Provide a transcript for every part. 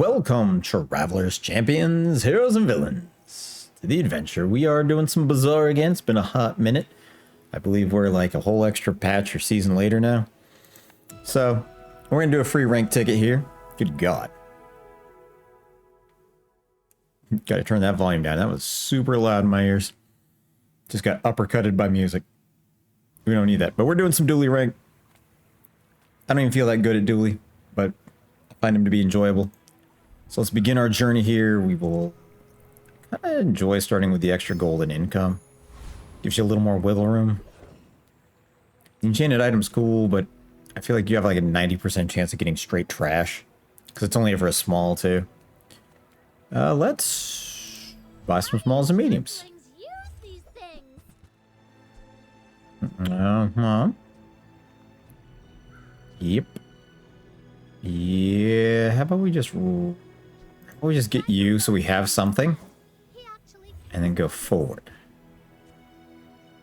Welcome, travelers, champions, heroes, and villains, to the adventure. We are doing some Bazaar again. It's been a hot minute. I believe we're like a whole extra patch or season later now. So, we're going to do a free rank ticket here. Good God. Got to turn that volume down. That was super loud in my ears. Just got uppercutted by music. We don't need that. But we're doing some dually rank. I don't even feel that good at dually, but I find him to be enjoyable. So let's begin our journey here. We will kind of enjoy starting with the extra golden income. Gives you a little more wiggle room. Enchanted item's cool, but I feel like you have like a 90% chance of getting straight trash. Because it's only ever a small, too. Let's buy some smalls and mediums. Yep. Yeah, how about we just get you so we have something? And then go forward.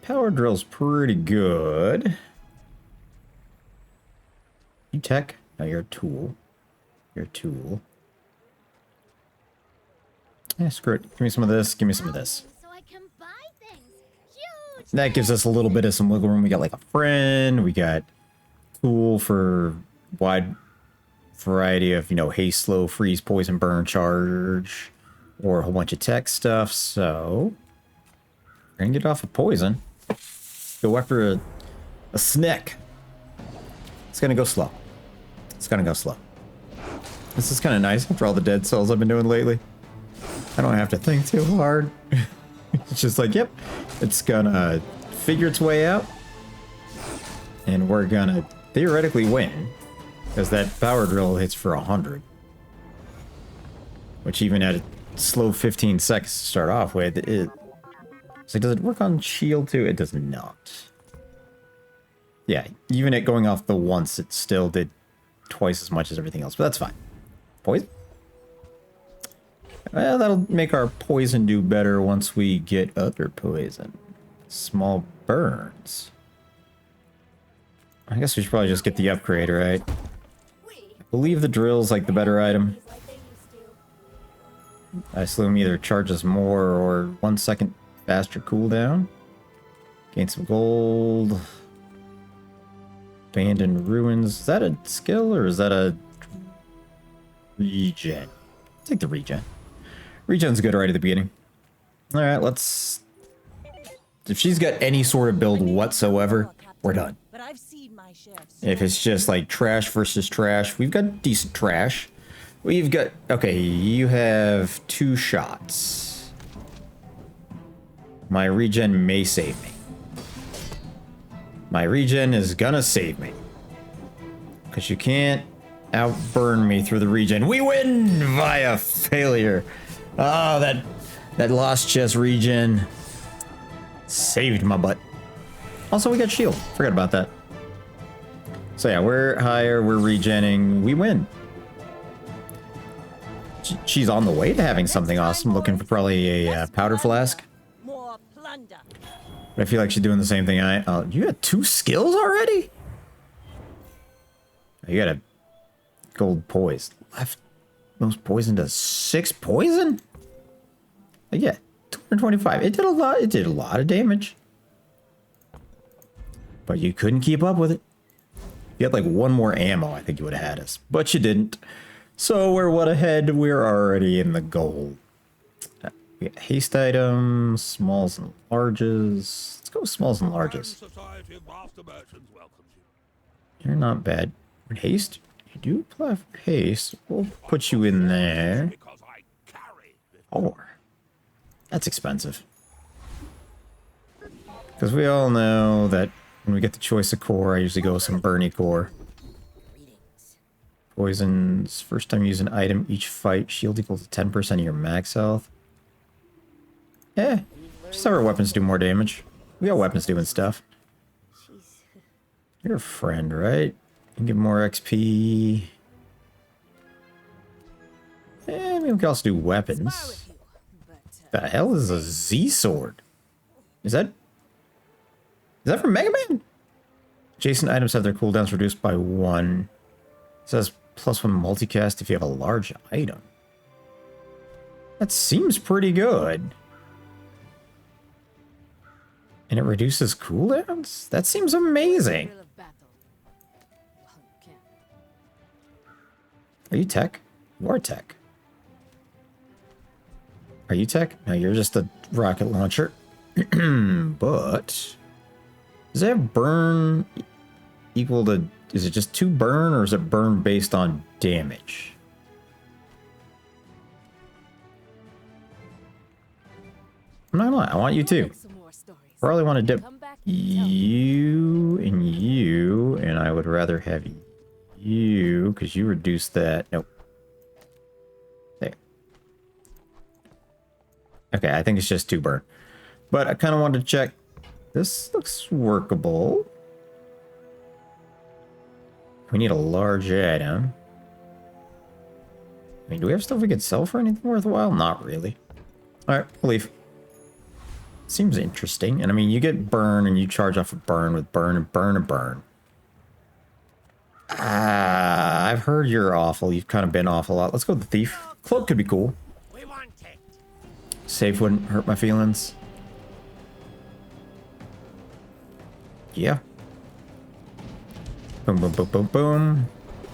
Power drill's pretty good. You tech? No, you're a tool. You're a tool. Yeah, screw it. Give me some of this, give me some of this. That gives us a little bit of some wiggle room. We got like a friend, we got tool for wide variety of, you know, haste, slow, freeze, poison, burn, charge, or a whole bunch of tech stuff. So we're gonna get off of poison. Go after a snack. It's gonna go slow. It's gonna go slow. This is kind of nice after all the dead cells I've been doing lately. I don't have to think too hard. It's just like, yep, it's gonna figure its way out. And we're gonna theoretically win. Because that power drill hits for 100. Which even at a slow 15 seconds to start off with, so does it work on shield too? It does not. Yeah, even at going off the once, it still did twice as much as everything else, but that's fine. Poison? Well, that'll make our poison do better once we get other poison. Small burns. I guess we should probably just get the upgrade, right? I believe the drill's like the better item. I assume either charges more or 1 second faster cooldown. Gain some gold. Abandoned ruins. Is that a skill or is that a regen? I'll take the regen. Regen's good right at the beginning. Alright, let's... If she's got any sort of build whatsoever, we're done. If it's just like trash versus trash, we've got decent trash. We've got... Okay, you have 2 shots. My regen may save me. My regen is gonna save me. Because you can't outburn me through the regen. We win via failure. Oh, that lost chest regen saved my butt. Also, we got shield. Forgot about that. So yeah, we're higher, we're regenning, we win. She's on the way to having something awesome, looking for probably a powder flask. But I feel like she's doing the same thing you got 2 skills already? You got a gold poise. Left most poison does 6 poison? Yeah, 225. It did a lot of damage. But you couldn't keep up with it. You had like 1 more ammo, I think you would have had us. But you didn't. So we're what ahead? We're already in the gold. We got haste items, smalls and larges. Let's go with smalls and larges. You're not bad. Haste? You do apply for haste. We'll put you in there. Or that's expensive. Because we all know that when we get the choice of core, I usually go with some Burny core. Poisons. First time you use an item each fight. Shield equals to 10% of your max health. Yeah. Just have our weapons do more damage. We got weapons doing stuff. You're a friend, right? You can get more XP. Yeah, I mean, we can also do weapons. The hell is a Z sword? Is that from Mega Man? Adjacent items have their cooldowns reduced by 1. It says +1 multicast if you have a large item. That seems pretty good. And it reduces cooldowns? That seems amazing. Are you tech? You are tech. Are you tech? No, you're just a rocket launcher. But does it have burn equal to... Is it just 2 burn, or is it burn based on damage? I'm not gonna lie, I want you too. Probably want to dip you, and I would rather have you, because you reduce that. Nope. There. Okay, I think it's just 2 burn. But I kind of wanted to check. This looks workable. We need a large item. I mean, do we have stuff we could sell for anything worthwhile? Not really. Alright, we'll leave. Seems interesting. And I mean, you get burn and you charge off a burn with burn and burn and burn. I've heard you're awful. You've kind of been off a lot. Let's go with the thief. Cloak could be cool. Safe wouldn't hurt my feelings. Yeah. Boom, boom, boom, boom, boom.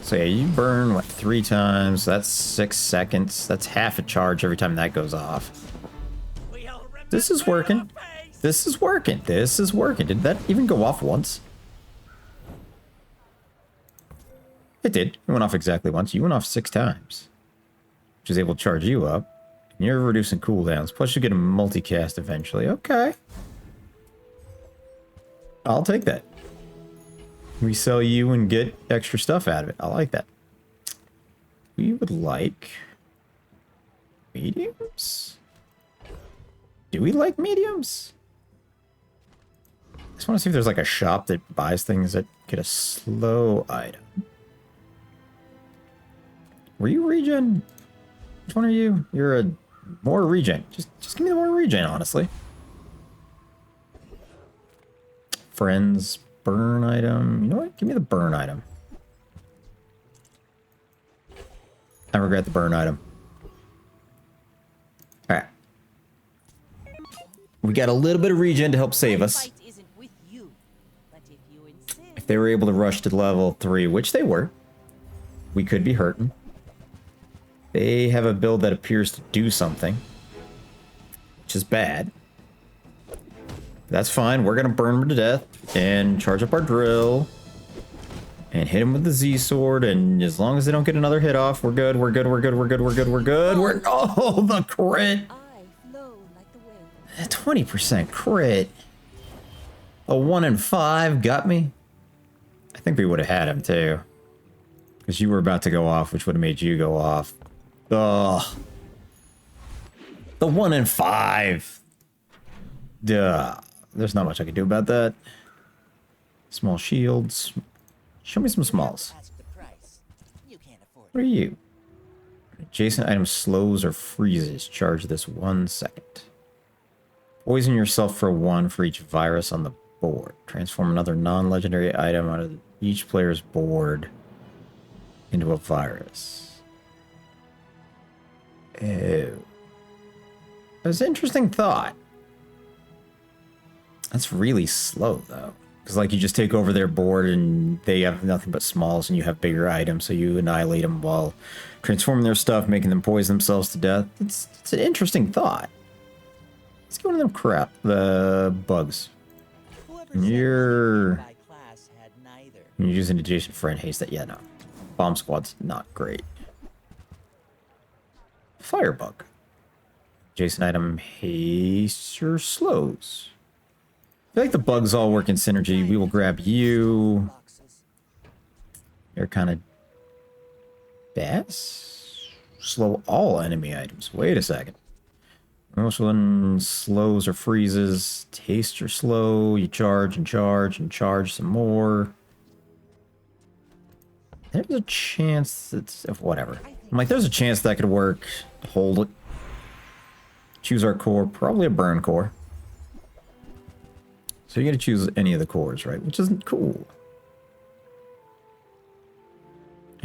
So yeah, you burn, what, 3 times. That's 6 seconds. That's half a charge every time that goes off. This is working. This is working. This is working. Did that even go off once? It did. It went off exactly once. You went off 6 times. Which is able to charge you up. And you're reducing cooldowns. Plus you get a multicast eventually. Okay. I'll take that. Resell you and get extra stuff out of it. I like that. We would like mediums? Do we like mediums? I just want to see if there's like a shop that buys things that get a slow item. Were you regen? Which one are you? You're a more regen. Just give me the more regen, honestly. Friends, burn item. You know what? Give me the burn item. I regret the burn item. Alright. We got a little bit of regen to help save us. If they were able to rush to level 3, which they were, we could be hurting. They have a build that appears to do something, which is bad. That's fine. We're going to burn them to death and charge up our drill and hit them with the Z sword. And as long as they don't get another hit off, we're good. We're good. We're good. We're good. We're good. We're good. We're... Oh, the crit. 20% crit. A 1 in 5 got me. I think we would have had him too. Because you were about to go off, which would have made you go off. Ugh. The 1 in 5. Duh. There's not much I can do about that. Small shields. Show me some smalls. What are you? Adjacent item slows or freezes. Charge this 1 second. Poison yourself for 1 for each virus on the board. Transform another non-legendary item out of each player's board into a virus. Ew. That's an interesting thought. That's really slow, though. Because, like, you just take over their board and they have nothing but smalls and you have bigger items, so you annihilate them while transforming their stuff, making them poison themselves to death. It's an interesting thought. Let's get one of them crap. The bugs. And you're using adjacent friend haste that. Yeah, no. Bomb squad's not great. Firebug. Adjacent item haste or slows. I feel like the bugs all work in synergy. We will grab you. You're kind of bass. Slow all enemy items. Wait a second. Most one slows or freezes. Taste or slow. You charge and charge and charge some more. There's a chance that's whatever. I'm like, there's a chance that could work. Hold it. Choose our core. Probably a burn core. So you gotta choose any of the cores, right? Which isn't cool.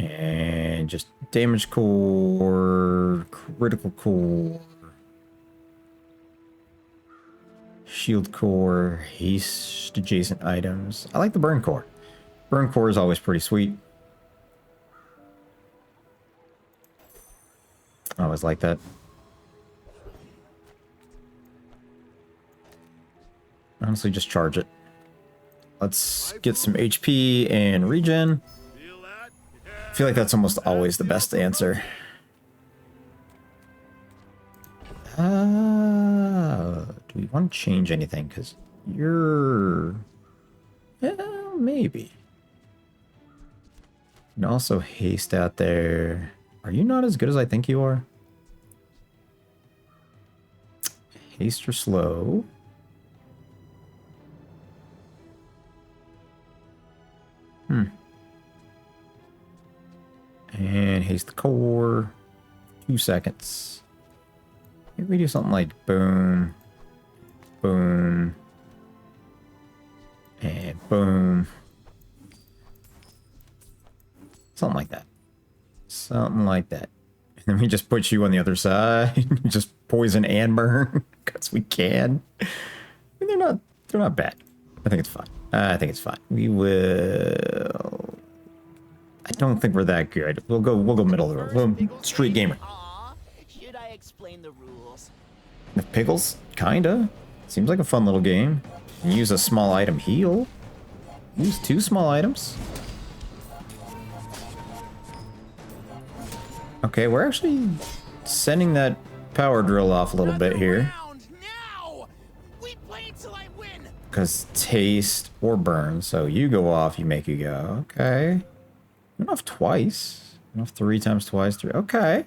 And just damage core, Critical core. Shield core. Haste adjacent items. I like the burn core. Burn core is always pretty sweet. I always like that. Honestly, just charge it. Let's get some HP and regen. I feel like that's almost always the best answer. Do we want to change anything? Because you're... Yeah, maybe. And also haste out there. Are you not as good as I think you are? Haste or slow? And haste the core. 2 seconds. Maybe we do something like boom. Boom. And boom. Something like that. Something like that. And then we just put you on the other side. Just poison and burn. Because we can. I mean, they're not bad. I think it's fine. I think it's fine. We will... I don't think we're that good. We'll go middle of the road. We'll street gamer. Should I explain the rules? With pickles? Kinda. Seems like a fun little game. Use a small item heal. Use 2 small items. Okay, we're actually sending that power drill off a little bit here. Because taste or burn. So you go off, you make you go. Okay. Went off twice. Went off 3 times twice. 3. Okay.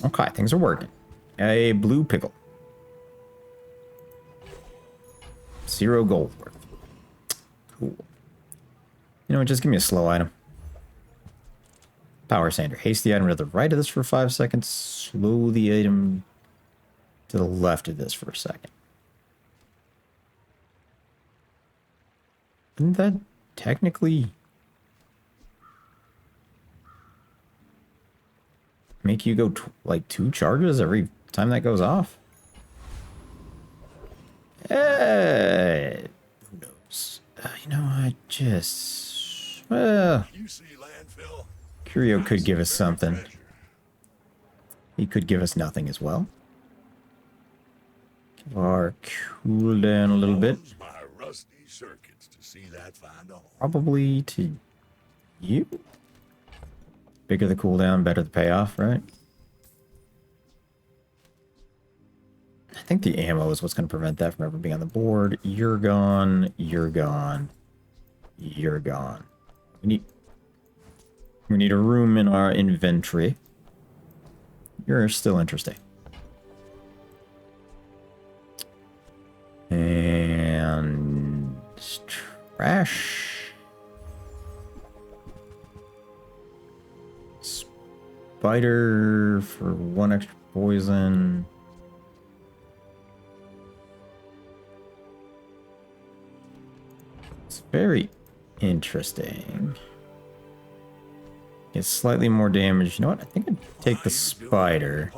Okay, things are working. A blue pickle. 0 gold worth. Cool. You know what? Just give me a slow item. Power sander. Haste the item to the right of this for 5 seconds. Slow the item to the left of this for a second. Isn't that technically make you go like 2 charges every time that goes off? Who knows? You know, I just... Well... Curio could give us something. He could give us nothing as well. Give our cooldown a little bit. Probably to you. Bigger the cooldown, better the payoff, right? I think the ammo is what's going to prevent that from ever being on the board. You're gone. You're gone. You're gone. We need a room in our inventory. You're still interesting. And trash. Spider for 1 extra poison. It's very interesting. It's slightly more damage. You know what? I think I'd take the spider.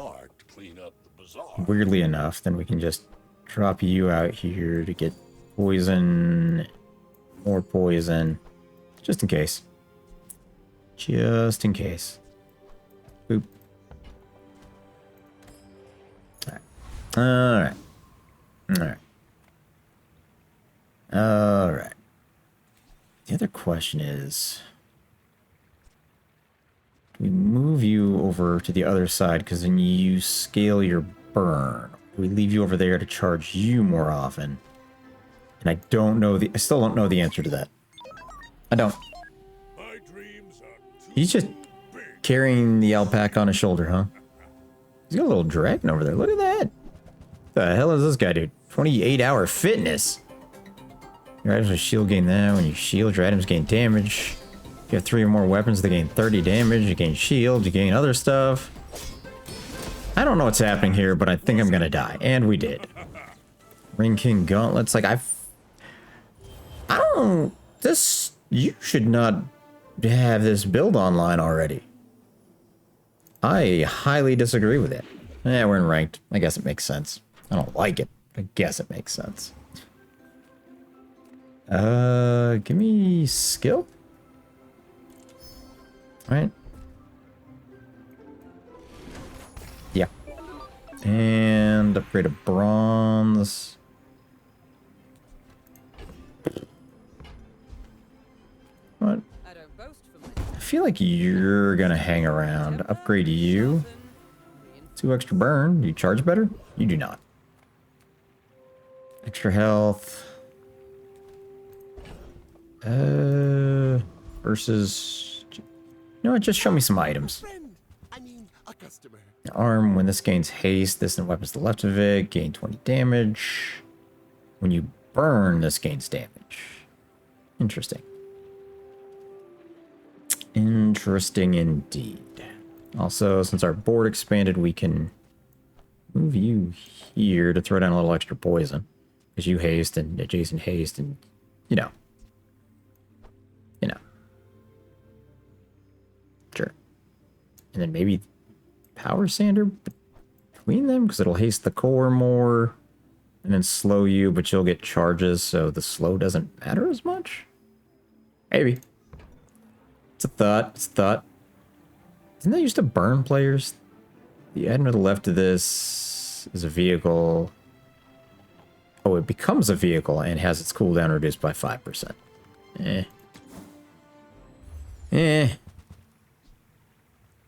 Weirdly enough, then we can just drop you out here to get poison. More poison. Just in case. Just in case. Boop. Alright. Alright. Alright. The other question is... we move you over to the other side because then you scale your burn. We leave you over there to charge you more often. And I still don't know the answer to that. I don't. He's just carrying the alpaca on his shoulder, huh? He's got a little dragon over there. Look at that. What the hell is this guy, dude? 28-hour fitness. Your items with shield gain that. When you shield, your items gain damage. You have 3 or more weapons, they gain 30 damage, you gain shield, you gain other stuff. I don't know what's happening here, but I think I'm gonna die. And we did. Ring King Gauntlets, like you should not have this build online already. I highly disagree with it. Yeah, we're in ranked. I guess it makes sense. I don't like it. I guess it makes sense. Give me skill. All right. Yeah. And upgrade to bronze. What? I feel like you're gonna hang around. Upgrade you. 2 extra burn. Do you charge better? You do not. Extra health. Versus... You know what? Just show me some items. A customer. Arm, when this gains haste, this and weapons to the left of it, gain 20 damage. When you burn, this gains damage. Interesting. Interesting indeed. Also, since our board expanded, we can move you here to throw down a little extra poison. Because you haste and adjacent haste and, you know. You know. Sure. And then maybe power sander between them, because it'll haste the core more. And then slow you, but you'll get charges, so the slow doesn't matter as much? Maybe. It's a thought. It's a thought. Isn't that used to burn players? The item to the left of this is a vehicle. Oh, it becomes a vehicle and has its cooldown reduced by 5%. Eh.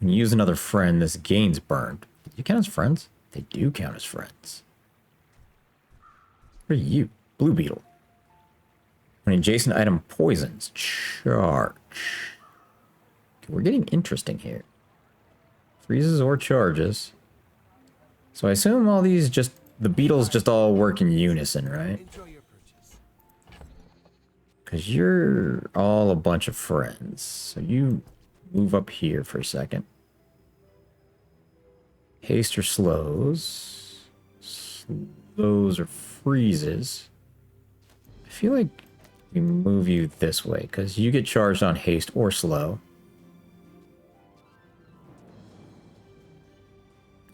When you use another friend, this gains burned. Do you count as friends? They do count as friends. What are you? Blue beetle. When adjacent item poisons, charge. Okay, we're getting interesting here. Freezes or charges. So I assume all these just... The beetles just all work in unison, right? Enjoy your purchase. Because you're all a bunch of friends. So you move up here for a second. Haste or slows. Slows or freezes. I feel like we move you this way, because you get charged on haste or slow.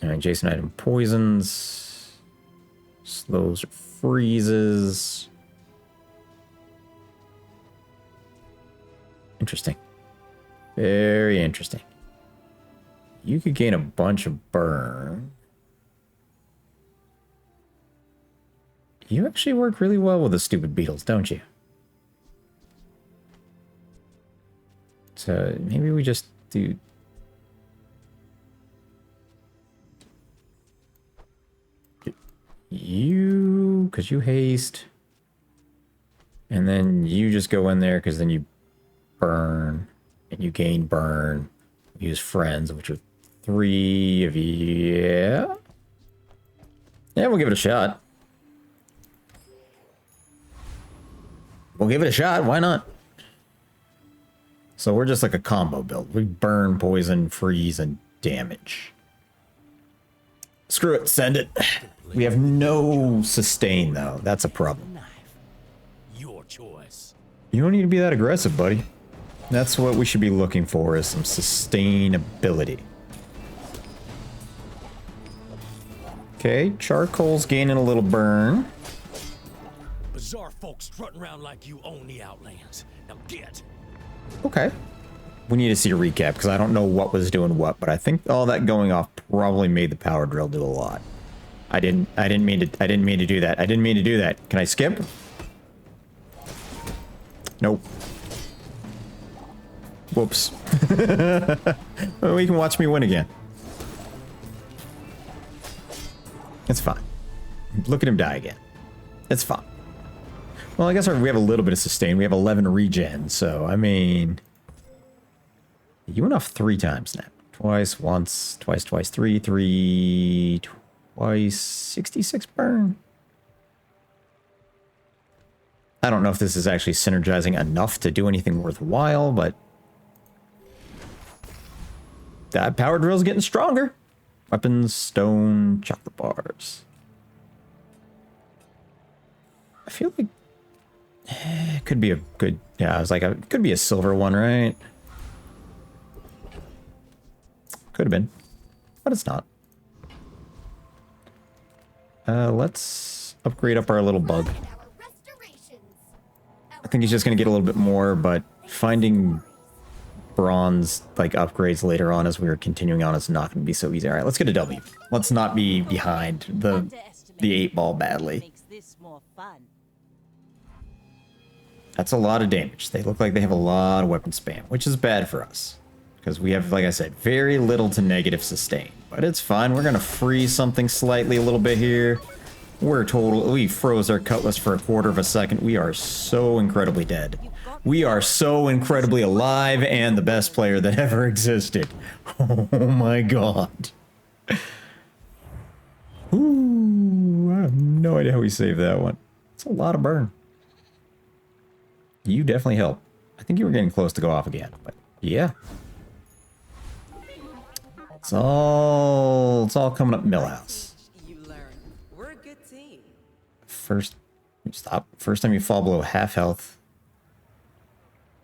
Alright, adjacent item poisons. Slows or freezes. Interesting. Very interesting. You could gain a bunch of burn. You actually work really well with the stupid beetles, don't you? So maybe we just do... You, because you haste. And then you just go in there, because then you burn. And you gain burn. Use friends, which are 3 of you. Yeah. Yeah, we'll give it a shot. We'll give it a shot. Why not? So we're just like a combo build. We burn, poison, freeze, and damage. Screw it. Send it. We have no sustain, though. That's a problem. Your choice. You don't need to be that aggressive, buddy. That's what we should be looking for, is some sustainability. Okay, charcoal's gaining a little burn. Bazaar folks strutting around like you own the Outlands. Now get. Okay. We need to see a recap, because I don't know what was doing what, but I think all that going off probably made the power drill do a lot. I didn't mean to do that. I didn't mean to do that. Can I skip? Nope. Whoops. Well, you can watch me win again. It's fine. Look at him die again. It's fine. Well, I guess we have a little bit of sustain. We have 11 regen, so, I mean... You went off 3 times now. Twice, once, twice, 3, twice, 66 burn. I don't know if this is actually synergizing enough to do anything worthwhile, but... That power drill's getting stronger. Weapons, stone, chocolate bars. I feel like... it could be a good... Yeah, I was like, it could be a silver one, right? Could have been. but it's not. Let's upgrade up our little bug. I think he's just going to get a little bit more, but finding bronze like upgrades later on as we are continuing on is not going to be so easy. All right, let's get a W. Let's not be behind the 8-ball badly. That's a lot of damage. They look like they have a lot of weapon spam, which is bad for us because we have, like I said, very little to negative sustain. But it's fine. We're going to freeze something slightly a little bit here. We froze our cutlass for a quarter of a second. We are so incredibly dead. We are so incredibly alive and the best player that ever existed. Oh my god. Ooh, I have no idea how we saved that one. It's a lot of burn. You definitely help. I think you were getting close to go off again, but yeah. It's all coming up Millhouse. First time you fall below half health,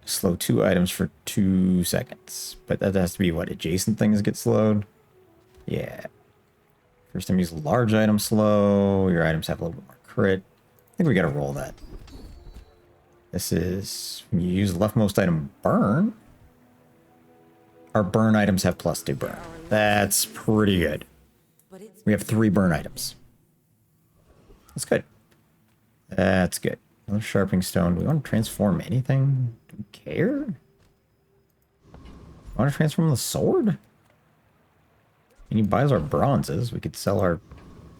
slow 2 items for 2 seconds. But that has to be what, adjacent things get slowed? Yeah. First time you use large item slow, your items have a little bit more crit. I think we gotta roll that. This is when you use leftmost item burn. Our burn items have +2 burn. That's pretty good. We have 3 burn items. That's good. That's good. Another sharpening stone. Do we want to transform anything? Do we care? Want to transform the sword? And he buys our bronzes. We could sell our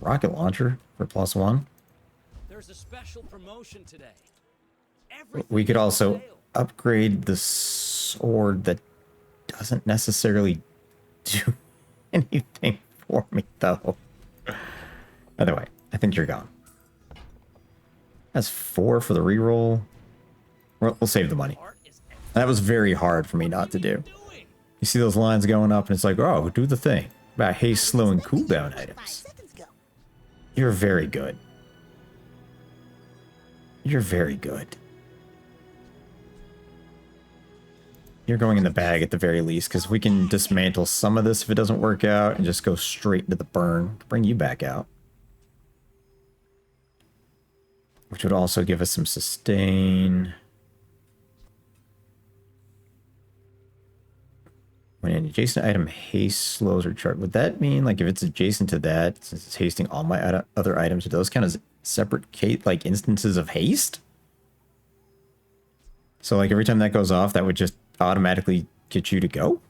rocket launcher for +1. There's a special promotion today. We could also upgrade the sword that doesn't necessarily do anything for me, though. Either way, I think you're gone. That's 4 for the reroll. We'll save the money. That was very hard for me not to do. You see those lines going up, and it's like, oh, do the thing about haste, slow, and cooldown items. You're very good. You're very good. You're going in the bag at the very least, because we can dismantle some of this if it doesn't work out, and just go straight into the burn to bring you back out. Which would also give us some sustain. When an adjacent item haste, slows, or chart, would that mean, like, if it's adjacent to that, since it's hasting all my other items, are those kind of separate, like, instances of haste? So, like, every time that goes off, that would just automatically get you to go?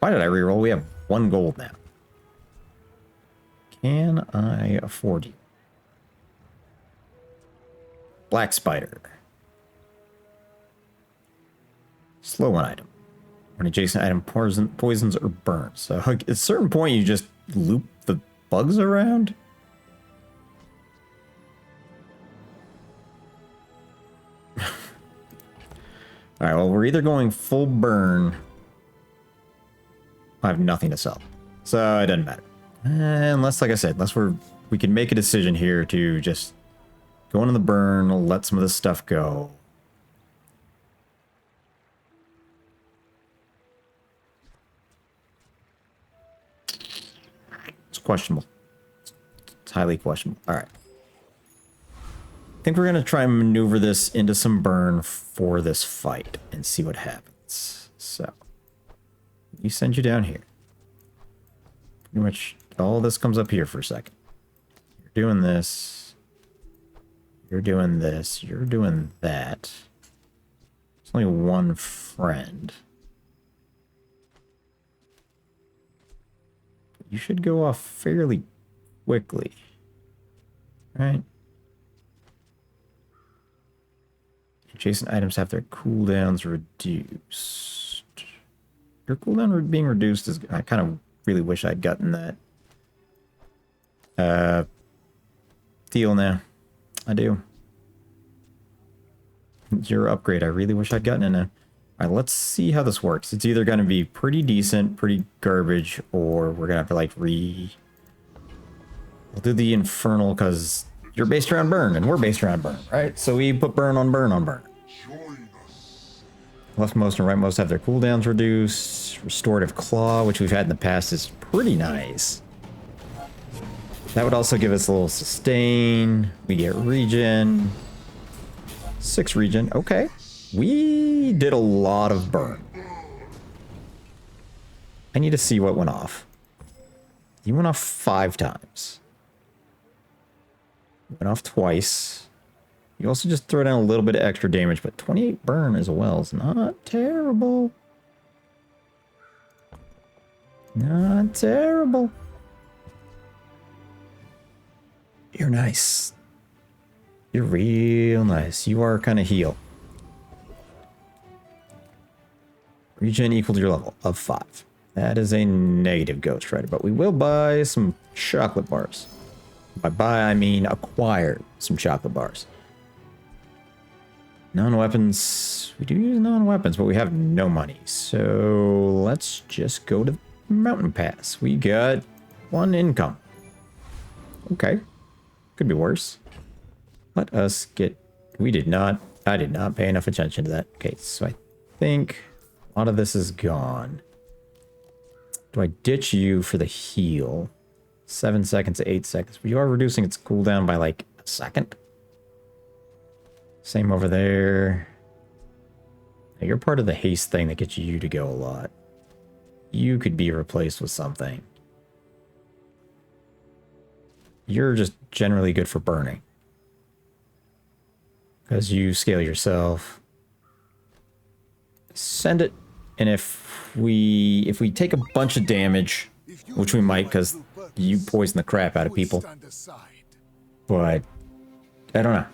Why did I reroll? We have 1 gold now. Can I afford you? Black Spider. Slow an item. When adjacent item poisons or burns. So at a certain point you just loop the bugs around? Alright, well, we're either going full burn. I have nothing to sell. So it doesn't matter. Unless, like I said, unless we can make a decision here to just go into the burn, let some of this stuff go. It's questionable. It's highly questionable. All right. I think we're going to try and maneuver this into some burn for this fight and see what happens. So, we send you down here. Pretty much all this comes up here for a second. You're doing this. You're doing this. You're doing that. There's only 1 friend. You should go off fairly quickly. Right? Adjacent items have their cooldowns reduced. Your cooldown being reduced is... I kind of really wish I'd gotten that. Deal now. I do. Your upgrade, I really wish I'd gotten it now. Alright, let's see how this works. It's either going to be pretty decent, pretty garbage, or we're going to have to, like, We'll do the infernal, because you're based around burn, and we're based around burn, right? So we put burn on burn on burn. Leftmost and rightmost have their cooldowns reduced. Restorative Claw, which we've had in the past, is pretty nice. That would also give us a little sustain. We get regen. 6 regen. Okay. We did a lot of burn. I need to see what went off. You went off 5 times. Went off twice. You also just throw down a little bit of extra damage, but 28 burn as well is not terrible. Not terrible. You're nice. You're real nice. You are kind of heal. Regen equal to your level of 5. That is a negative Ghost Rider, but we will buy some chocolate bars. By buy, I mean acquire some chocolate bars. Non-weapons. We do use non-weapons, but we have no money. So let's just go to the mountain pass. We got 1 income. Okay. Could be worse. Let us get... I did not pay enough attention to that. Okay, so I think a lot of this is gone. Do I ditch you for the heal? 7 seconds to 8 seconds. But you are reducing its cooldown by like a second. Same over there. Now, you're part of the haste thing that gets you to go a lot. You could be replaced with something. You're just generally good for burning. Because you scale yourself. Send it. And if we take a bunch of damage, which we might because you poison the crap out of people. But I don't know.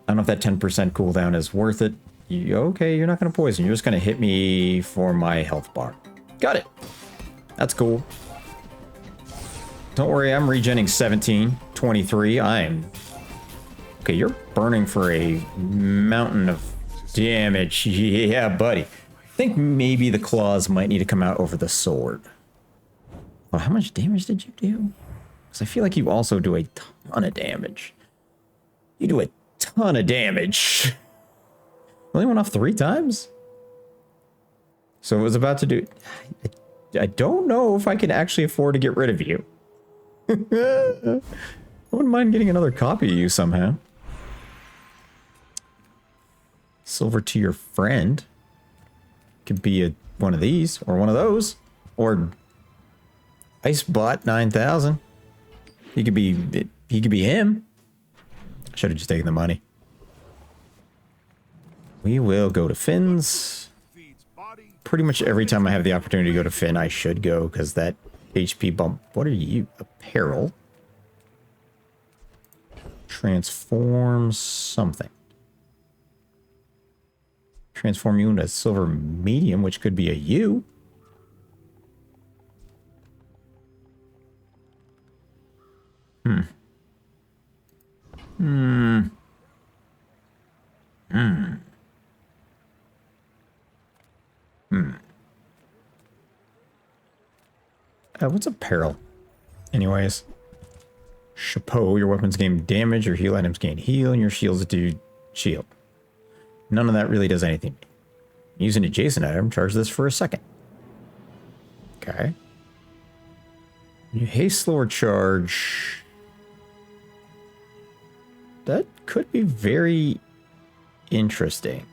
I don't know if that 10% cooldown is worth it. Okay, you're not going to poison. You're just going to hit me for my health bar. Got it. That's cool. Don't worry, I'm regenning 17, 23. I'm... Okay, you're burning for a mountain of damage. Yeah, buddy. I think maybe the claws might need to come out over the sword. Well, how much damage did you do? Because I feel like you also do a ton of damage. You do a ton of damage. Only went off 3 times? So it was about to do... I don't know if I can actually afford to get rid of you. I wouldn't mind getting another copy of you somehow. Silver to your friend. Could be one of these, or one of those. Or... Icebot 9000. He could be him. Should have just taken the money. We will go to Finn's. Pretty much every time I have the opportunity to go to Finn, I should go, because that HP bump... What are you? Apparel? Transform something. Transform you into a silver medium, which could be a U. What's apparel? Anyways. Chapeau, your weapons gain damage, your heal items gain heal, and your shields do shield. None of that really does anything. Use an adjacent item, charge this for a second. Okay. You haste slower charge. That could be very interesting.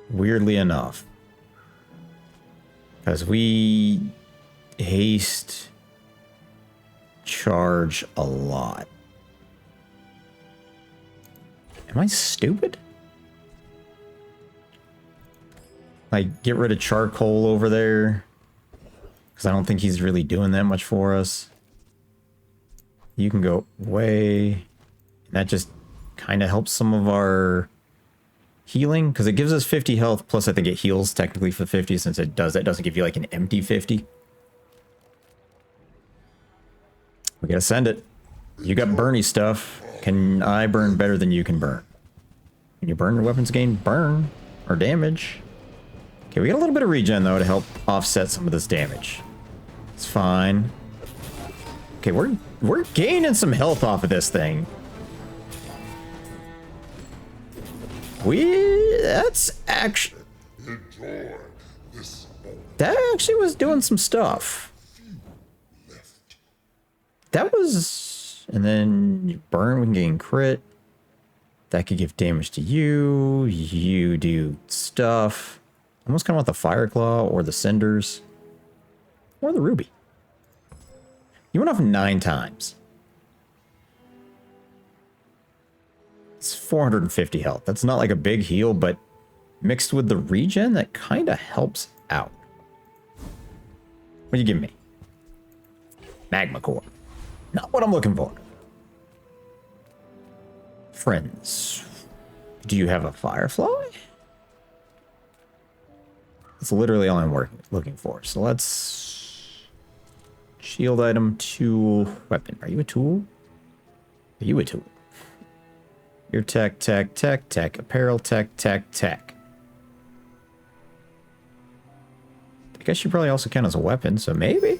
Weirdly enough. Because we haste charge a lot. Am I stupid? Like, get rid of charcoal over there. Because I don't think he's really doing that much for us. You can go away. That just kind of helps some of our healing. Because it gives us 50 health. Plus, I think it heals technically for 50 since it does. That doesn't give you like an empty 50. We gotta send it. You got burny stuff. Can I burn better than you can burn? When you burn, your weapons gain burn or damage. Okay, we got a little bit of regen though to help offset some of this damage. It's fine. Okay, we're gaining some health off of this thing. That's actually... That actually was doing some stuff. That was... And then you burn, we can gain crit. That could give damage to you. You do stuff. Almost kind of want the Fire Claw or the Cinders. Or the Ruby. You went off 9 times. It's 450 health. That's not like a big heal, but mixed with the regen, that kind of helps out. What do you give me? Magma Core. Not what I'm looking for. Friends. Do you have a Firefly? That's literally all I'm looking for. So let's... Shield item, tool, weapon. Are you a tool? Are you a tool? Your tech, tech, tech, tech. Apparel, tech, tech, tech. I guess you probably also count as a weapon, so maybe.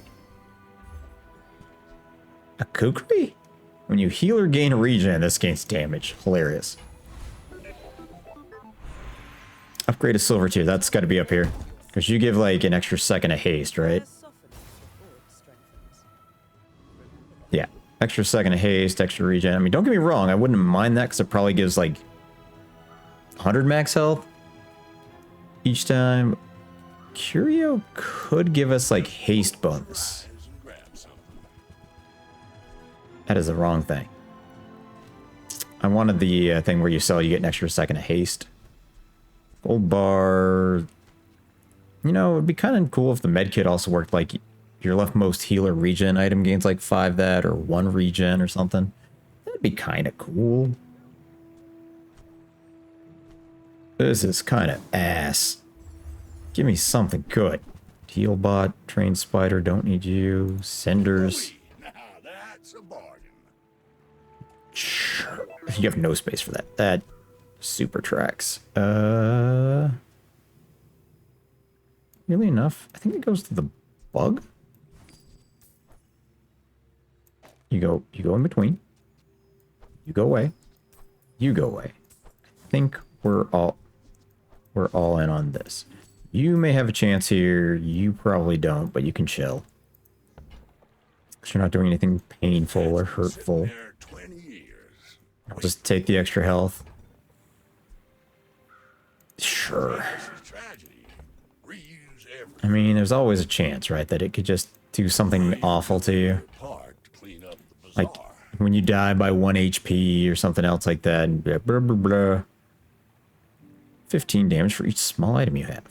A kukri? When you heal or gain a regen, this gains damage. Hilarious. Upgrade to silver tier. That's got to be up here. Because you give like an extra second of haste, right? Yeah. Extra second of haste, extra regen. I mean, don't get me wrong. I wouldn't mind that because it probably gives like 100 max health each time. Curio could give us like haste bonus. That is the wrong thing. I wanted the thing where you sell, you get an extra second of haste. Gold bar. You know, it'd be kind of cool if the medkit also worked like your leftmost healer regen item gains like 5 that or 1 regen or something. That'd be kind of cool. This is kind of ass. Give me something good. Heal bot, train spider, don't need you. Cinders. Now that's a bargain. Sure. You have no space for that. That super tracks. Really enough? I think it goes to the bug. You go in between. You go away. You go away. I think we're all in on this. You may have a chance here. You probably don't, but you can chill. Because you're not doing anything painful or hurtful. I'll just take the extra health. Sure. I mean, there's always a chance, right, that it could just do something awful to you. Like, when you die by 1 HP or something else like that. And blah, blah, blah, blah. 15 damage for each small item you have.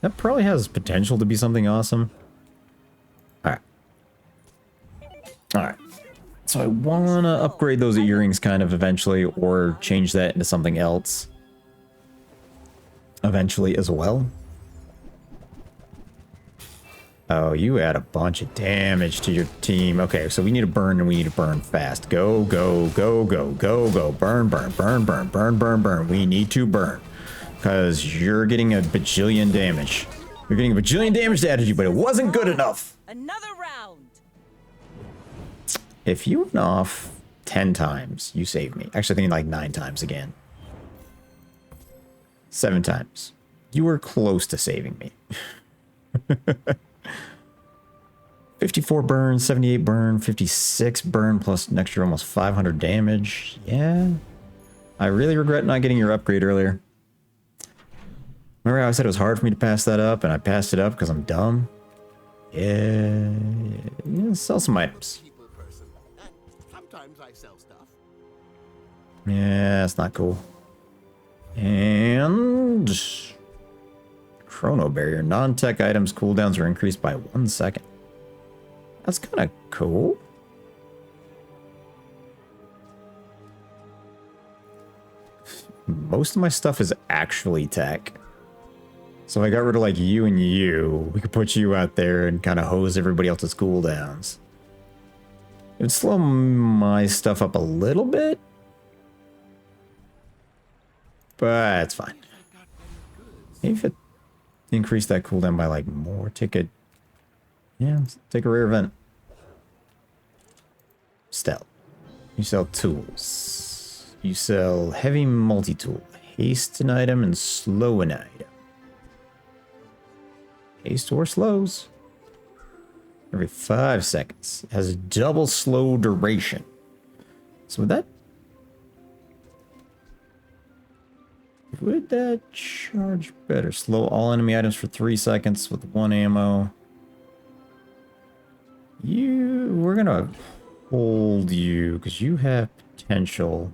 That probably has potential to be something awesome. Alright. Alright. So I want to upgrade those earrings kind of eventually, or change that into something else. Eventually as well. Oh, you add a bunch of damage to your team. Okay, so we need to burn, and we need to burn fast. Go, go, go, go, go, go. Burn, burn, burn, burn, burn, burn, burn. We need to burn. Because you're getting a bajillion damage. You're getting a bajillion damage added to you, but it wasn't good enough. Another round. If you went off 10 times, you saved me. Actually, I think like 9 times again. 7 times. You were close to saving me. 54 burn, 78 burn, 56 burn, plus an extra almost 500 damage. Yeah. I really regret not getting your upgrade earlier. Remember how I said it was hard for me to pass that up, and I passed it up because I'm dumb? Yeah. Sell some items. Sometimes I sell stuff. Yeah, that's not cool. And... Chrono Barrier. Non-tech items cooldowns are increased by 1 second. That's kind of cool. Most of my stuff is actually tech. So if I got rid of like you and you, we could put you out there and kind of hose everybody else's cooldowns. It would slow my stuff up a little bit. But it's fine. Maybe if it increased that cooldown by like more, take a... Yeah, let's take a rare event. Stealth. You sell tools. You sell heavy multi-tool, haste an item, and slow an item. Haste or slows. Every 5 seconds. It has a double slow duration. So would that charge better? Slow all enemy items for 3 seconds with 1 ammo. We're gonna hold you because you have potential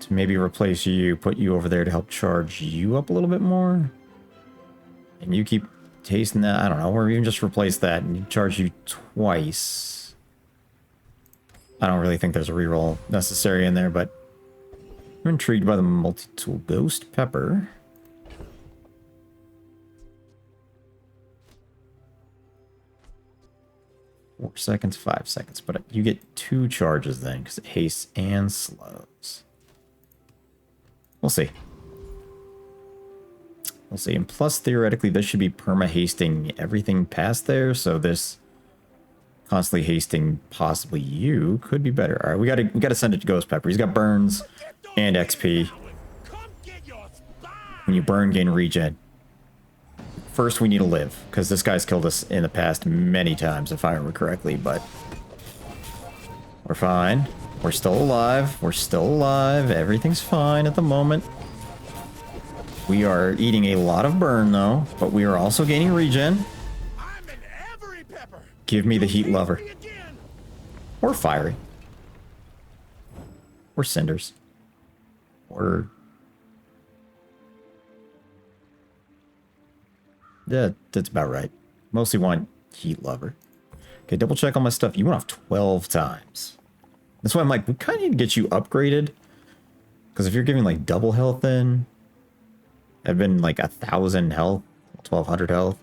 to maybe replace you, put you over there to help charge you up a little bit more. And you keep tasting that, I don't know, or even just replace that and charge you twice. I don't really think there's a reroll necessary in there, but I'm intrigued by the multi-tool ghost pepper. Four seconds, 5 seconds, but you get 2 charges then because it hastes and slows. We'll see. We'll see. And plus, theoretically, this should be perma-hasting everything past there, so this constantly hasting possibly you could be better. All right, we gotta send it to Ghost Pepper. He's got burns and XP. When you burn, gain regen. First, we need to live, because this guy's killed us in the past many times, if I remember correctly, but we're fine. We're still alive. We're still alive. Everything's fine at the moment. We are eating a lot of burn, though, but we are also gaining regen. Give me the heat lover. Or fiery. Or cinders. Or... yeah, that's about right. Mostly want heat lover. Okay, double check on my stuff. You went off 12 times. That's why I'm like, we kind of need to get you upgraded. Because if you're giving like double health in, I've been like 1,000 health, 1,200 health.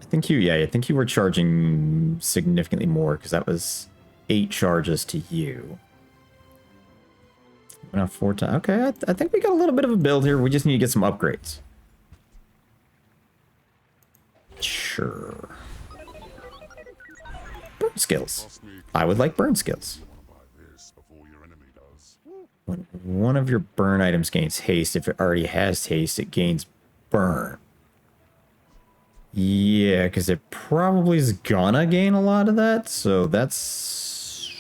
I think you were charging significantly more because that was 8 charges to you. Went off 4 times. Okay, I think we got a little bit of a build here. We just need to get some upgrades. Sure. Burn skills. I would like burn skills. When one of your burn items gains haste, if it already has haste, it gains burn. Yeah, because it probably is gonna gain a lot of that, so that's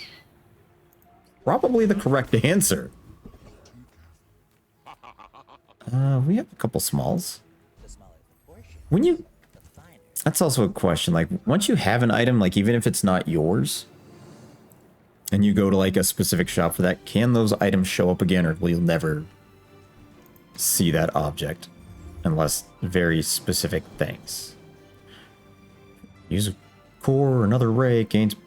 probably the correct answer. We have a couple smalls. When you... that's also a question, like, once you have an item, like, even if it's not yours, and you go to, like, a specific shop for that, can those items show up again, or will you never see that object? Unless very specific things. Use a core or another ray, gains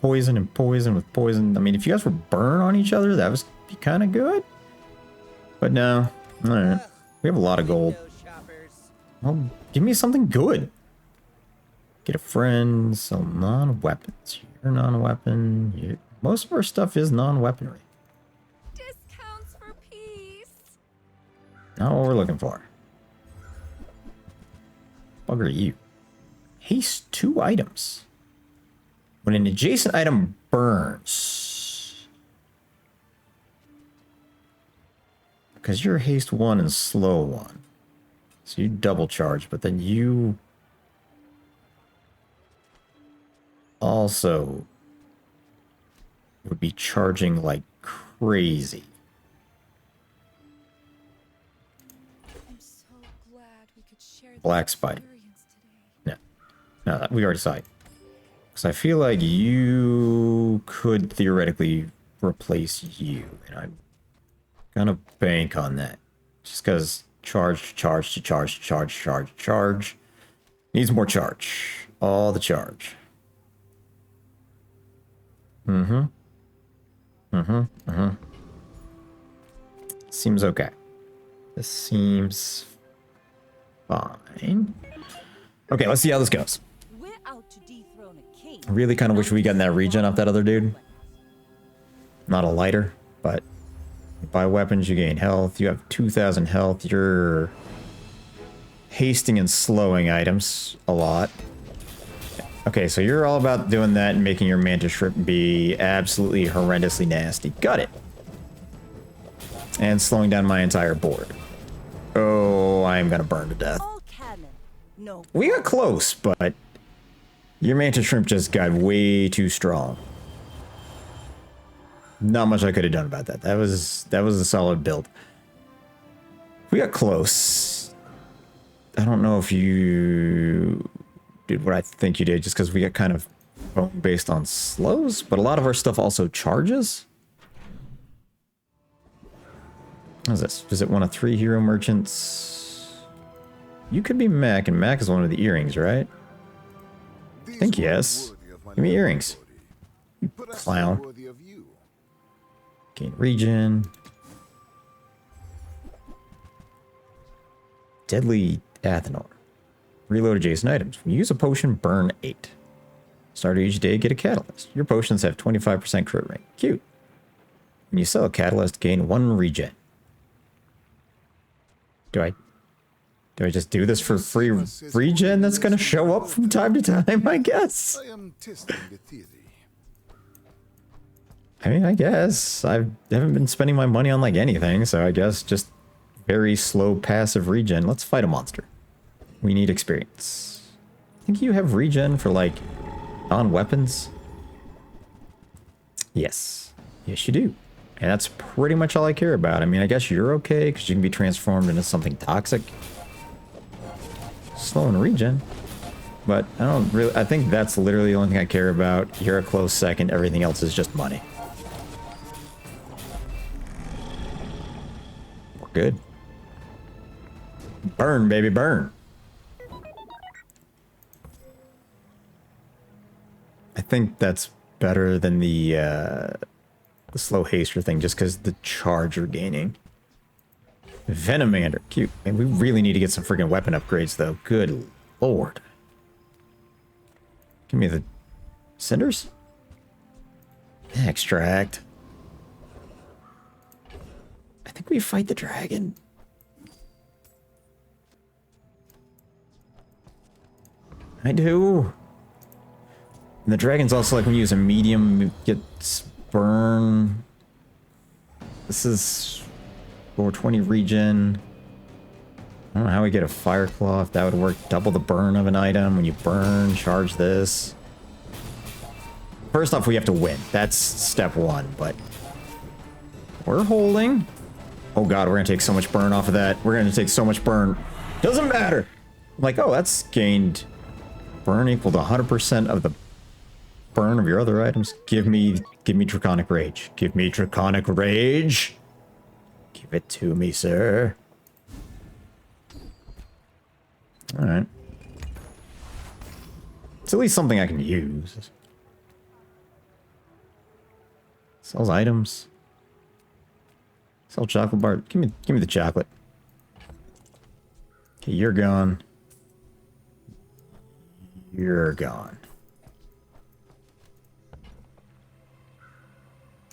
poison and poison with poison. I mean, if you guys were burn on each other, that would be kind of good. But no. Alright. We have a lot of gold. Well, give me something good. Get a friend, sell non-weapons. You're non-weapon. Most of our stuff is non-weaponry. Discounts for peace. Not what we're looking for. Bugger you. Haste 2 items. When an adjacent item burns. Because you're haste 1 and slow 1. So you double charge, but then you also would be charging like crazy. I'm so glad we could share this Black Spider. experience today. No, we already saw it. Because I feel like you could theoretically replace you, and I'm gonna bank on that. Just because charge. Needs more charge. All the charge. Seems okay. This seems fine. Okay, let's see how this goes. We're out to dethrone a king. I really kind of wish we gotten that regen off that other dude. Not a lighter, but you buy weapons, you gain health. You have 2,000 health. You're hasting and slowing items a lot. Okay, so you're all about doing that and making your mantis shrimp be absolutely horrendously nasty. Got it. And slowing down my entire board. Oh, I'm gonna burn to death. All cannon. No. We got close, but your mantis shrimp just got way too strong. Not much I could have done about that. That was a solid build. We got close. I don't know if you did what I think you did, just because we got kind of based on slows, but a lot of our stuff also charges. How's this? Is it one of 3 hero merchants? You could be Mac, and Mac is one of the earrings, right? I think yes. Give me earrings. You clown. Gain region. Deadly Athanor. Reload adjacent items. When you use a potion, burn 8. Start of each day, get a catalyst. Your potions have 25% crit rate. Cute. When you sell a catalyst, gain 1 regen. Do I just do this for free regen that's gonna show up from time to time, I guess? I am testing the theory. I mean, I guess. I haven't been spending my money on like anything, so I guess just very slow passive regen. Let's fight a monster. We need experience. I think you have regen for like non-weapons. Yes. Yes, you do. And that's pretty much all I care about. I mean, I guess you're okay because you can be transformed into something toxic. Slow and regen. But I don't really, I think that's literally the only thing I care about. You're a close second. Everything else is just money. We're good. Burn, baby, burn. I think that's better than the slow haster thing, just because the charge you're gaining. Venomander, cute. And we really need to get some freaking weapon upgrades, though. Good lord. Give me the cinders. Extract. I think we fight the dragon. I do. And the dragon's also like when you use a medium, you get burn. This is 420 regen. I don't know how we get a fire claw. If that would work, double the burn of an item. When you burn, charge this. First off, we have to win. That's step 1, but we're holding. Oh god, we're gonna take so much burn off of that. We're gonna take so much burn. Doesn't matter. I'm like, oh, that's gained burn equal to 100% of the burn of your other items. Give me Draconic Rage. Give me Draconic Rage. Give it to me, sir. Alright. It's at least something I can use. Sells items. Sell chocolate bar. Give me the chocolate. Okay, you're gone. You're gone.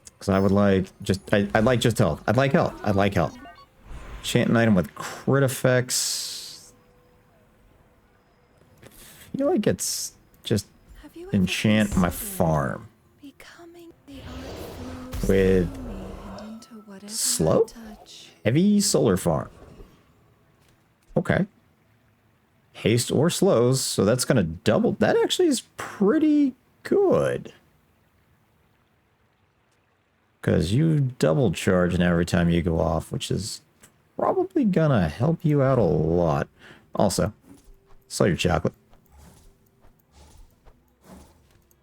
Because I would like just... I'd like just health. I'd like health. I'd like health. Enchant an item with crit effects. I feel like it's just enchant my farm. With slow? Heavy solar farm. Okay. Haste or slows, so that's going to double. That actually is pretty good. Because you double charge now every time you go off, which is probably going to help you out a lot. Also, sell your chocolate.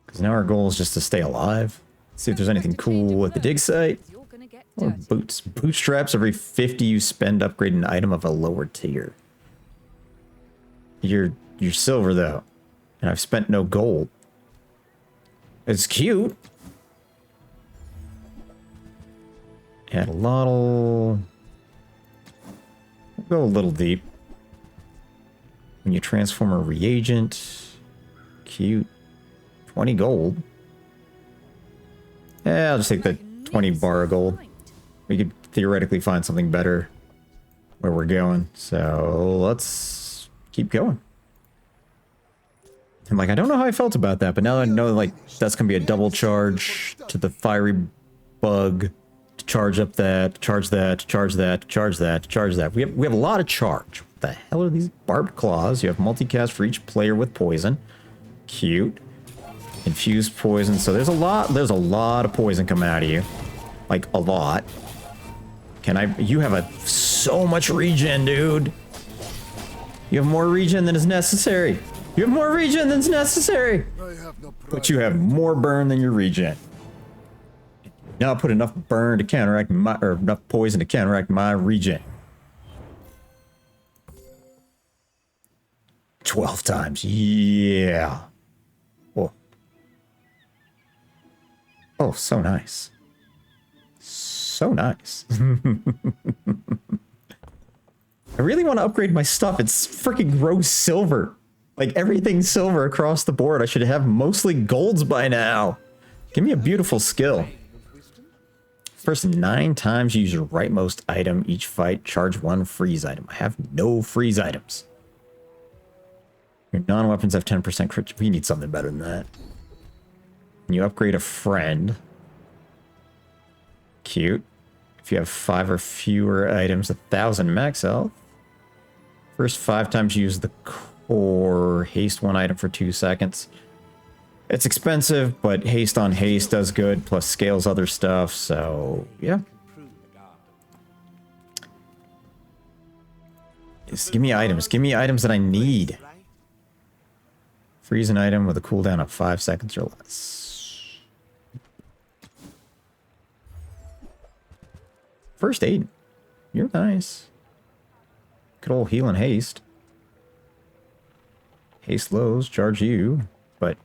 Because now our goal is just to stay alive. See if there's anything cool at the dig site. Or boots. Bootstraps every 50 you spend upgrade an item of a lower tier. You're silver though. And I've spent no gold. It's cute. Add a lottle. We'll go a little deep. When you transform a reagent. Cute. 20 gold. Yeah, I'll just take the 20 bar of gold. We could theoretically find something better where we're going. So let's keep going. I'm like, I don't know how I felt about that, but now I know, like, that's gonna be a double charge to the fiery bug, to charge up that, to charge that, to charge that, to charge that, to charge that. We have a lot of charge. What the hell are these barbed claws? You have multicast for each player with poison. Cute. Infused poison. So there's a lot of poison coming out of you. Like, a lot. You have so much regen, dude. You have more regen than is necessary. You have more regen than is necessary. But you have more burn than your regen. Now I put enough burn to counteract or enough poison to counteract my regen. 12 times. Yeah. Oh. Oh, so nice. So nice. I really want to upgrade my stuff. It's freaking rose silver. Like, everything's silver across the board. I should have mostly golds by now. Give me a beautiful skill. First 9 times you use your rightmost item each fight. Charge 1 freeze item. I have no freeze items. Your non-weapons have 10% crit. We need something better than that. You upgrade a friend. Cute. If you have 5 or fewer items, 1,000 max health. First 5 times you use the core. Haste 1 item for 2 seconds. It's expensive, but haste on haste does good, plus scales other stuff, so yeah. Just give me items. Give me items that I need. Freeze an item with a cooldown of 5 seconds or less. First aid. You're nice. Good old heal and haste. Haste lows, charge you, but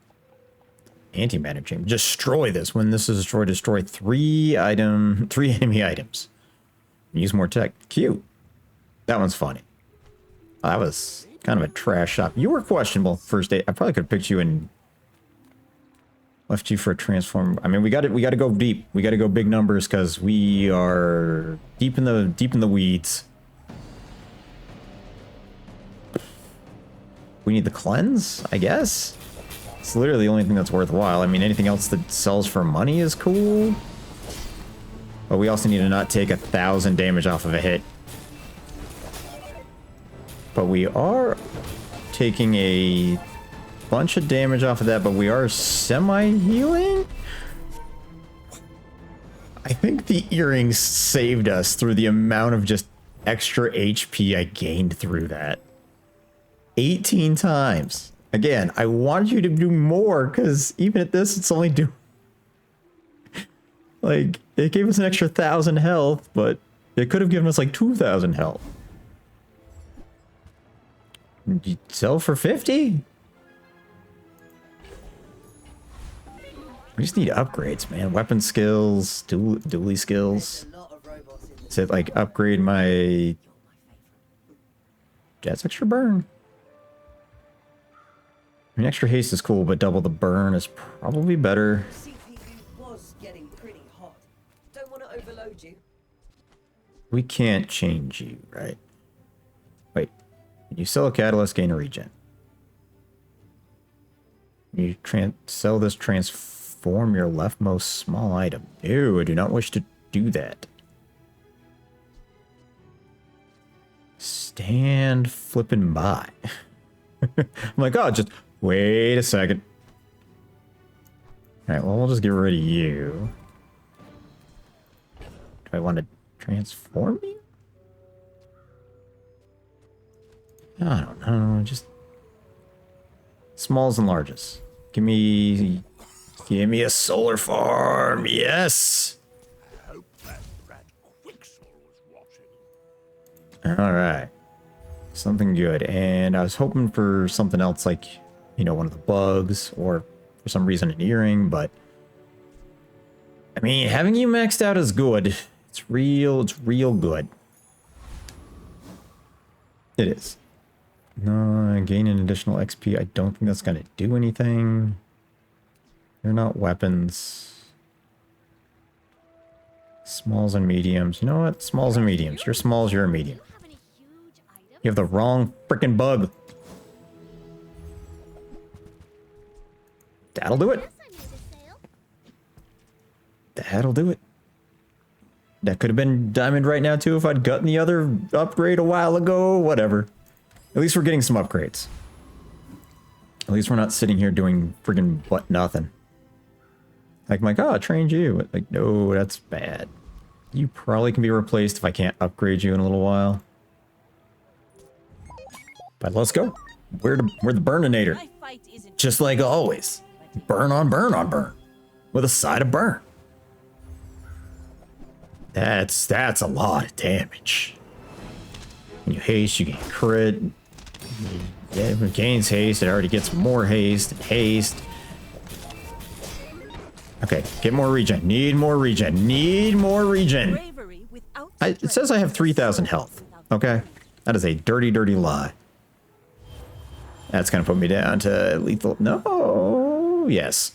anti-matter chain. Destroy this. When this is destroyed, destroy 3 enemy items. Use more tech. Cute. That one's funny. That was kind of a trash shot. You were questionable first aid. I probably could have picked you and left you for a transform. I mean, we got to go deep. We got to go big numbers because we are deep in the weeds. We need the cleanse, I guess. It's literally the only thing that's worthwhile. I mean, anything else that sells for money is cool. But we also need to not take 1,000 damage off of a hit. But we are taking a bunch of damage off of that, but we are semi-healing? I think the earrings saved us through the amount of just extra HP I gained through that. 18 times. Again, I wanted you to do more, because even at this, it's only do... Like, it gave us an extra 1,000 health, but it could have given us like 2,000 health. You sell for 50? We just need upgrades, man. Weapon skills, dually skills. Is it like upgrade my... That's extra burn. I mean, extra haste is cool, but double the burn is probably better. Was getting pretty hot. Don't want to overload you. We can't change you, right? Wait. You sell a catalyst, gain a regen. You sell this, transform your leftmost small item. Ew, I do not wish to do that. Stand flipping by. I'm like, oh, just wait a second. Alright, well, we'll just get rid of you. Do I want to transform you? I don't know, just smalls and larges. Give me a solar farm, yes. I hope that rat Quicksil was watching. All right, something good. And I was hoping for something else, like, you know, one of the bugs, or for some reason an earring. But I mean, having you maxed out is good. It's real good. It is. No, gain an additional XP. I don't think that's going to do anything. They're not weapons. Smalls and mediums. You know what? Smalls and mediums. You're smalls, you're a medium. You have the wrong freaking bug. That'll do it. Guess I made a sale. That'll do it. That could have been diamond right now too if I'd gotten the other upgrade a while ago. Whatever. At least we're getting some upgrades. At least we're not sitting here doing friggin' what nothing. Like, I'm like, oh, I trained you. Like, no, that's bad. You probably can be replaced if I can't upgrade you in a little while. But let's go. We're the Burninator. My fight isn't Just like always. Burn on burn on burn. With a side of burn. That's a lot of damage. When you haste, you gain crit. Yeah, if it gains haste, it already gets more haste and haste. Okay, get more regen. Need more regen. Need more regen. bravery without It says I have 3,000 health. Okay? That is a dirty, dirty lie. That's gonna put me down to lethal. No. Yes.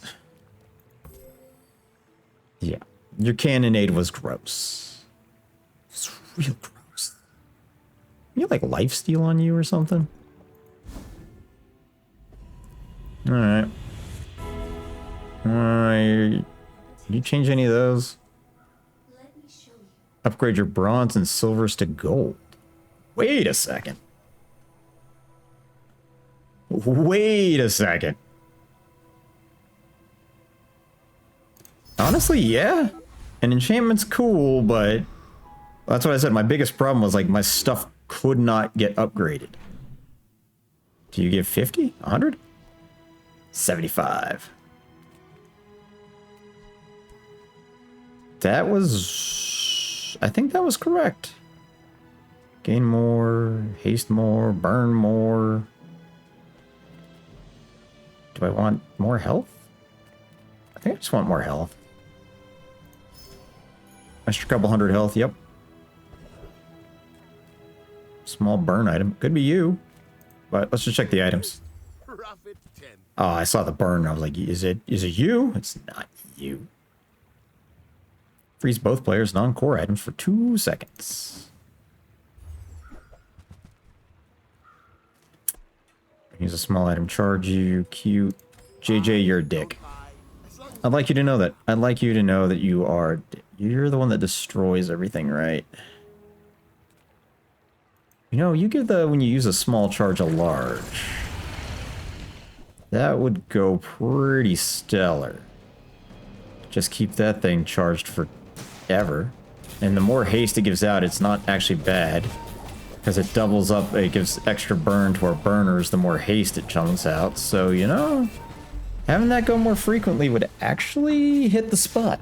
Yeah. Your cannonade was gross. It's real gross. You have like lifesteal on you or something? Alright. Did you change any of those? Let me show you. Upgrade your bronze and silvers to gold. Wait a second. Wait a second. Honestly, yeah. An enchantment's cool, but that's what I said. My biggest problem was like my stuff could not get upgraded. Do you give 50? 100? 75. That was... I think that was correct. Gain more, haste more, burn more. Do I want more health? I think I just want more health. Extra couple hundred health, yep. Small burn item. Could be you. But let's just check the items. Profit 10. Oh, I saw the burn. I was like, is it you? It's not you. Freeze both players' non-core items for 2 seconds. Use a small item, charge you, cute. JJ, you're a dick. I'd like you to know that. I'd like you to know that you are... You're the one that destroys everything, right? You know, you give the... When you use a small charge, a large. That would go pretty stellar. Just keep that thing charged forever. And the more haste it gives out, it's not actually bad. Because it doubles up, it gives extra burn to our burners the more haste it chunks out. So, you know, having that go more frequently would actually hit the spot.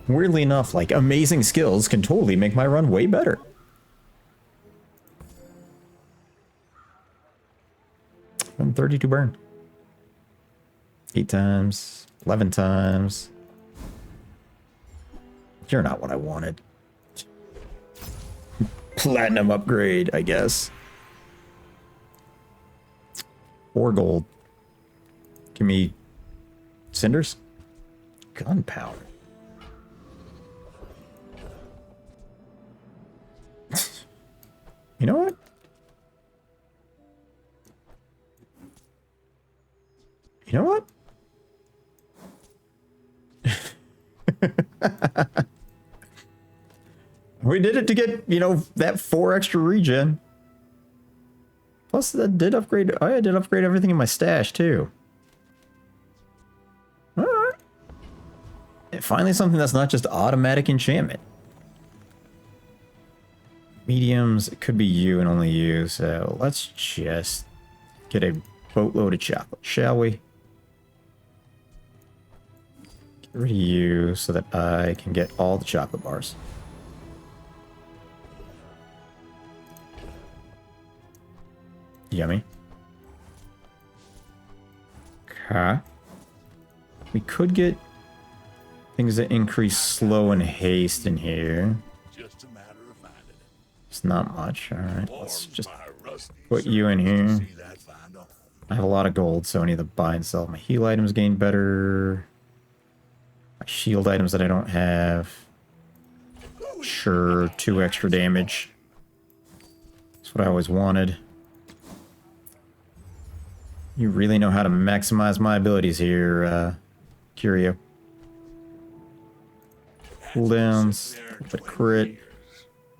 Weirdly enough, like, amazing skills can totally make my run way better. I'm 32 burn. 8 times, 11 times. You're not what I wanted. Platinum upgrade, I guess. 4 gold. Give me cinders? Gunpowder. You know what? You know what? We did it to get, you know, that 4 extra regen. Plus, that did upgrade. Oh, yeah, I did upgrade everything in my stash, too. Alright. And finally, something that's not just automatic enchantment. Mediums, it could be you and only you, so let's just get a boatload of chocolate, shall we? Get rid of you so that I can get all the chocolate bars. Yummy. Okay. We could get things that increase slow and haste in here. Just a matter of finding it. It's not much. Alright, let's Formed just by rusty put you in serpents here. to see that find a home. I have a lot of gold, so I need to buy and sell. My heal items gain better. My shield items that I don't have. Sure, 2 extra damage. That's what I always wanted. You really know how to maximize my abilities here, Curio. Cooldowns. A little bit of crit.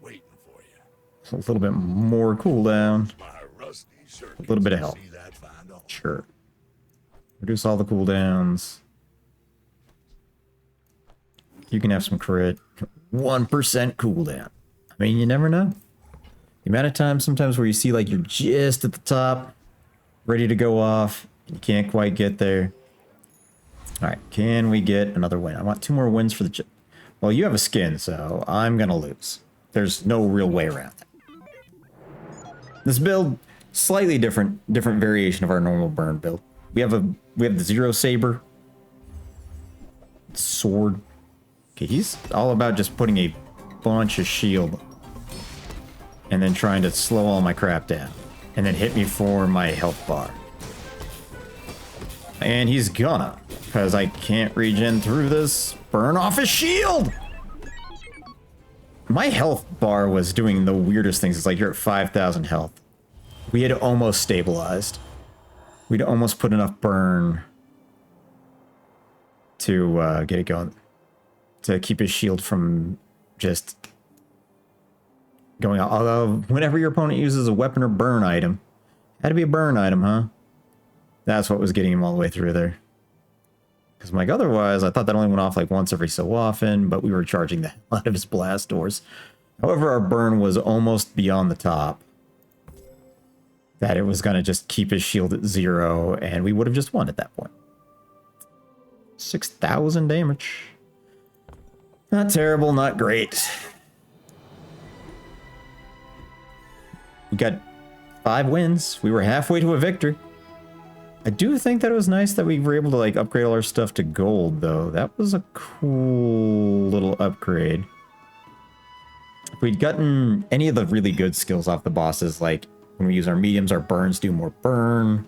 Waiting for you. A little bit more cooldown. My rusty A little bit of health. See that find all. Sure. Reduce all the cooldowns. You can have some crit. 1% cooldown. I mean, you never know. The amount of times sometimes where you see like you're just at the top, ready to go off, and you can't quite get there. Alright, can we get another win? I want 2 more wins for the... Well, you have a skin, so I'm gonna lose. There's no real way around it. This build, slightly different variation of our normal burn build. We have the Zero Saber. Sword. Okay, he's all about just putting a bunch of shield and then trying to slow all my crap down and then hit me for my health bar. And he's gonna, because I can't regen through this. Burn off his shield! My health bar was doing the weirdest things. It's like you're at 5,000 health. We had almost stabilized. We'd almost put enough burn to get it going. To keep his shield from just going out. Although, whenever your opponent uses a weapon or burn item, had to be a burn item, huh? That's what was getting him all the way through there. Because I'm like, otherwise, I thought that only went off like once every so often, but we were charging the hell out of his blast doors. However, our burn was almost beyond the top. That it was going to just keep his shield at 0, and we would have just won at that point. 6,000 damage. Not terrible, not great. We got 5 wins. We were halfway to a victory. I do think that it was nice that we were able to like upgrade all our stuff to gold, though. That was a cool little upgrade. If we'd gotten any of the really good skills off the bosses, like when we use our mediums, our burns do more burn,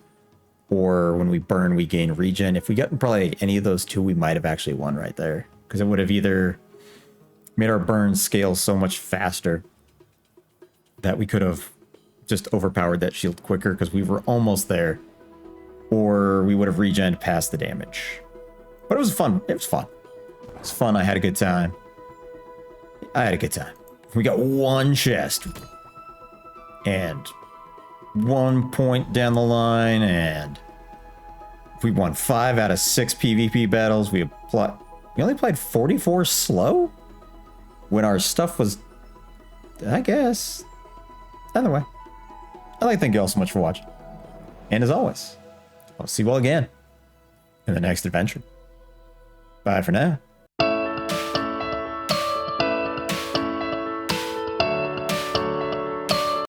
or when we burn, we gain regen. If we gotten probably any of those 2, we might have actually won right there, because it would have either made our burns scale so much faster that we could have just overpowered that shield quicker because we were almost there, or we would have regened past the damage. But it was fun. It was fun. It was fun. I had a good time. I had a good time. We got 1 chest. And 1 point down the line, and we won 5 out of 6 PvP battles. We only played 44 slow? When our stuff was, I guess. Either way. I'd like to thank you all so much for watching. And as always, I'll see you all again in the next adventure. Bye for now.